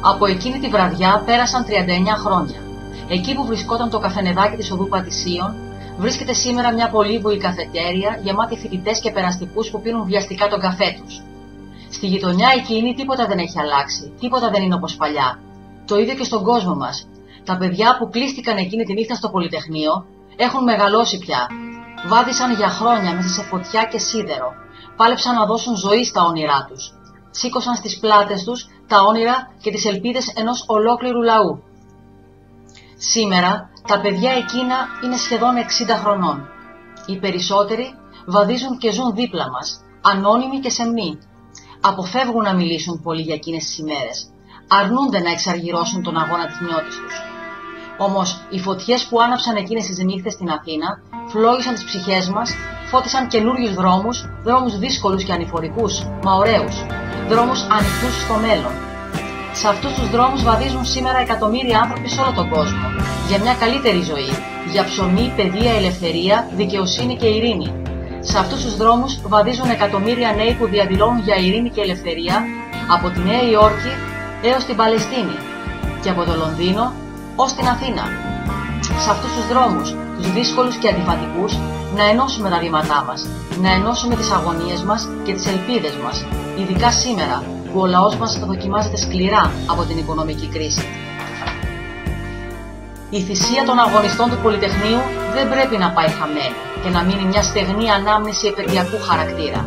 Από εκείνη τη βραδιά πέρασαν 39 χρόνια. Εκεί που βρισκόταν το καφενεδάκι της οδού Πατησίων, βρίσκεται σήμερα μια πολύβουη καφετέρια γεμάτη φοιτητές και περαστικούς που πίνουν βιαστικά τον καφέ τους. Στη γειτονιά εκείνη τίποτα δεν έχει αλλάξει, τίποτα δεν είναι όπως παλιά. Το ίδιο και στον κόσμο μας. Τα παιδιά που κλείστηκαν εκείνη τη νύχτα στο Πολυτεχνείο έχουν μεγαλώσει πια. Βάδισαν για χρόνια μέσα σε φωτιά και σίδερο. Πάλεψαν να δώσουν ζωή στα όνειρά τους. Σήκωσαν στις πλάτες τους τα όνειρα και τις ελπίδες ενός ολόκληρου λαού. Σήμερα τα παιδιά εκείνα είναι σχεδόν 60 χρονών. Οι περισσότεροι βαδίζουν και ζουν δίπλα μας, ανώνυμοι και σεμνοί. Αποφεύγουν να μιλήσουν πολύ για εκείνες τις ημέρες. Αρνούνται να εξαργυρώσουν τον αγώνα της νιώτης τους. Όμως οι φωτιές που άναψαν εκείνες τις νύχτες στην Αθήνα φλόγισαν τις ψυχές μας, φώτισαν καινούριους δρόμους, δρόμους δύσκολους και ανηφορικούς, μα ωραίους, δρόμους ανοιχτούς στο μέλλον. Σε αυτούς τους δρόμους βαδίζουν σήμερα εκατομμύρια άνθρωποι σε όλο τον κόσμο, για μια καλύτερη ζωή, για ψωμί, παιδεία, ελευθερία, δικαιοσύνη και ειρήνη. Σε αυτούς τους δρόμους βαδίζουν εκατομμύρια νέοι που διαδηλώνουν για ειρήνη και ελευθερία από τη Νέα Υόρκη έως την Παλαιστίνη και από το Λονδίνο ως την Αθήνα. Σε αυτούς τους δρόμους, τους δύσκολους και αντιφατικούς, να ενώσουμε τα βήματά μας, να ενώσουμε τις αγωνίες μας και τις ελπίδες μας, ειδικά σήμερα που ο λαός μας δοκιμάζεται σκληρά από την οικονομική κρίση. Η θυσία των αγωνιστών του Πολυτεχνείου δεν πρέπει να πάει χαμένη και να μείνει μια στεγνή ανάμνηση επαιτειακού χαρακτήρα.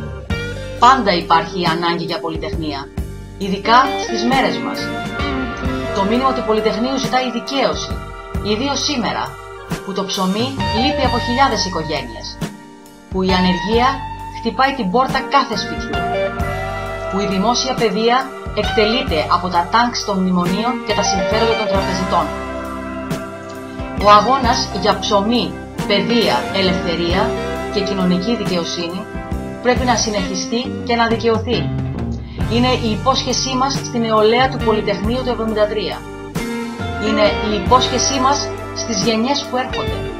Πάντα υπάρχει η ανάγκη για πολυτεχνία, ειδικά στις μέρες μας. Το μήνυμα του Πολυτεχνείου ζητάει δικαίωση, ιδίως σήμερα, που το ψωμί λείπει από χιλιάδες οικογένειες, που η ανεργία χτυπάει την πόρτα κάθε σπιτιού, που η δημόσια παιδεία εκτελείται από τα τάγκς των μνημονίων και τα συμφέροντα των τραπεζιτών. Ο αγώνας για ψωμί, παιδεία, ελευθερία και κοινωνική δικαιοσύνη πρέπει να συνεχιστεί και να δικαιωθεί. Είναι η υπόσχεσή μας στην νεολαία του Πολυτεχνείου του 1973. Είναι η υπόσχεσή μας στις γενιές που έρχονται.